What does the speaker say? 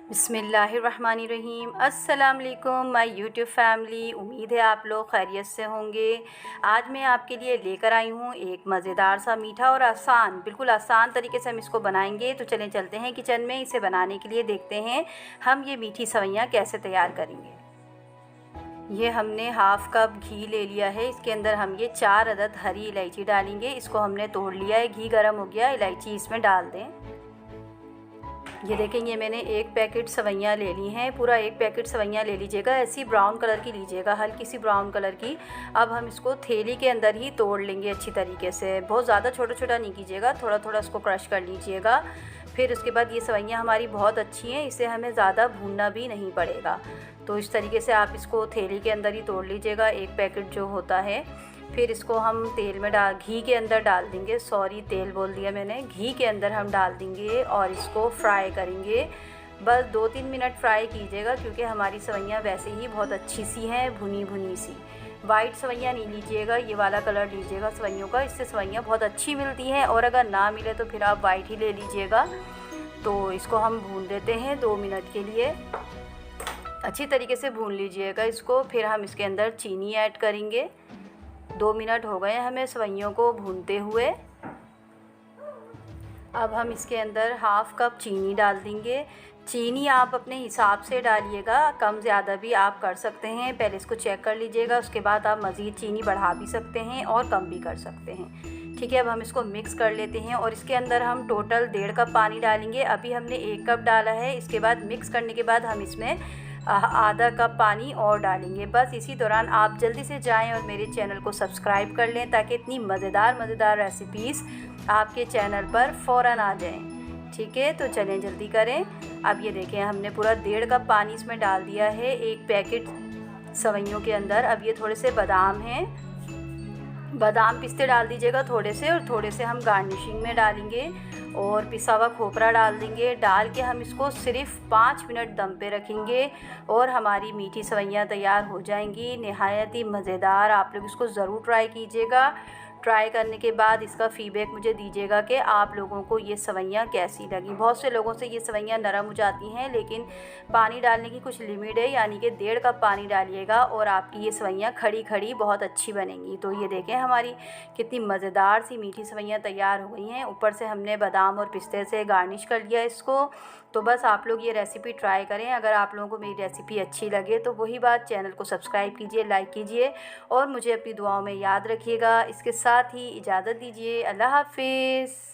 बिस्मिल्लाहिर्रहमानिर्रहीम। अस्सलाम वालेकुम माय यूट्यूब फैमिली। उम्मीद है आप लोग खैरियत से होंगे। आज मैं आपके लिए लेकर आई हूँ एक मज़ेदार सा मीठा और आसान, बिल्कुल आसान तरीके से हम इसको बनाएंगे। तो चलें चलते हैं किचन में। इसे बनाने के लिए देखते हैं हम ये मीठी सवैयाँ कैसे तैयार करेंगे। ये हमने हाफ़ कप घी ले लिया है। इसके अंदर हम ये 4 अदद हरी इलायची डालेंगे। इसको हमने तोड़ लिया है। घी गर्म हो गया, इलायची इसमें डाल दें। ये देखें, ये मैंने एक पैकेट सवैयाँ ले ली हैं। पूरा एक पैकेट सवैयाँ ले लीजिएगा। ऐसी ब्राउन कलर की लीजिएगा, हल्की सी ब्राउन कलर की। अब हम इसको थैली के अंदर ही तोड़ लेंगे अच्छी तरीके से। बहुत ज़्यादा छोटा छोटा नहीं कीजिएगा, थोड़ा थोड़ा इसको क्रश कर लीजिएगा। फिर उसके बाद ये सवैयाँ हमारी बहुत अच्छी हैं, इसे हमें ज़्यादा भूनना भी नहीं पड़ेगा। तो इस तरीके से आप इसको थैली के अंदर ही तोड़ लीजिएगा, एक पैकेट जो होता है। फिर इसको हम तेल में घी के अंदर डाल देंगे। सॉरी, तेल बोल दिया मैंने। घी के अंदर हम डाल देंगे और इसको फ्राई करेंगे। बस 2-3 मिनट फ्राई कीजिएगा, क्योंकि हमारी सवैयाँ वैसे ही बहुत अच्छी सी हैं, भुनी भुनी सी। वाइट सवैयाँ नहीं लीजिएगा, ये वाला कलर लीजिएगा सवैयों का। इससे सवैयाँ बहुत अच्छी मिलती हैं, और अगर ना मिले तो फिर आप वाइट ही ले लीजिएगा। तो इसको हम भून देते हैं 2 मिनट के लिए। अच्छी तरीके से भून लीजिएगा इसको। फिर हम इसके अंदर चीनी ऐड करेंगे। 2 मिनट हो गए हमें सवैयों को भूनते हुए। अब हम इसके अंदर हाफ़ कप चीनी डाल देंगे। चीनी आप अपने हिसाब से डालिएगा, कम ज़्यादा भी आप कर सकते हैं। पहले इसको चेक कर लीजिएगा, उसके बाद आप मज़ीद चीनी बढ़ा भी सकते हैं और कम भी कर सकते हैं। ठीक है, अब हम इसको मिक्स कर लेते हैं और इसके अंदर हम टोटल 1.5 कप पानी डालेंगे। अभी हमने 1 कप डाला है। इसके बाद मिक्स करने के बाद हम इसमें आधा कप पानी और डालेंगे। बस इसी दौरान आप जल्दी से जाएं और मेरे चैनल को सब्सक्राइब कर लें, ताकि इतनी मज़ेदार रेसिपीज़ आपके चैनल पर फ़ौरन आ जाएं। ठीक है, तो चलें जल्दी करें। अब ये देखें, हमने पूरा 1.5 कप पानी इसमें डाल दिया है एक पैकेट सवैयों के अंदर। अब ये थोड़े से बादाम हैं, बादाम पिस्ते डाल दीजिएगा थोड़े से, और थोड़े से हम गार्निशिंग में डालेंगे। और पिसा हुआ खोपरा डाल देंगे। डाल के हम इसको सिर्फ 5 मिनट दम पे रखेंगे और हमारी मीठी सवैयाँ तैयार हो जाएंगी। नहायत ही मज़ेदार। आप लोग इसको ज़रूर ट्राई कीजिएगा। ट्राई करने के बाद इसका फ़ीडबैक मुझे दीजिएगा कि आप लोगों को ये सवैयाँ कैसी लगी। बहुत से लोगों से ये सवैयाँ नरम हो जाती हैं, लेकिन पानी डालने की कुछ लिमिट है, यानी कि 1.5 कप पानी डालिएगा और आपकी ये सवैयाँ खड़ी खड़ी बहुत अच्छी बनेंगी। तो ये देखें, हमारी कितनी मज़ेदार सी मीठी सवैयाँ तैयार हो गई हैं। ऊपर से हमने बादाम और पिस्ते से गार्निश कर लिया इसको। तो बस आप लोग ये रेसिपी ट्राई करें। अगर आप लोगों को मेरी रेसिपी अच्छी लगे तो वही बात, चैनल को सब्सक्राइब कीजिए, लाइक कीजिए और मुझे अपनी दुआओं में याद रखिएगा। इसके साथ ही इजाज़त दीजिए। अल्लाह हाफ़िज़।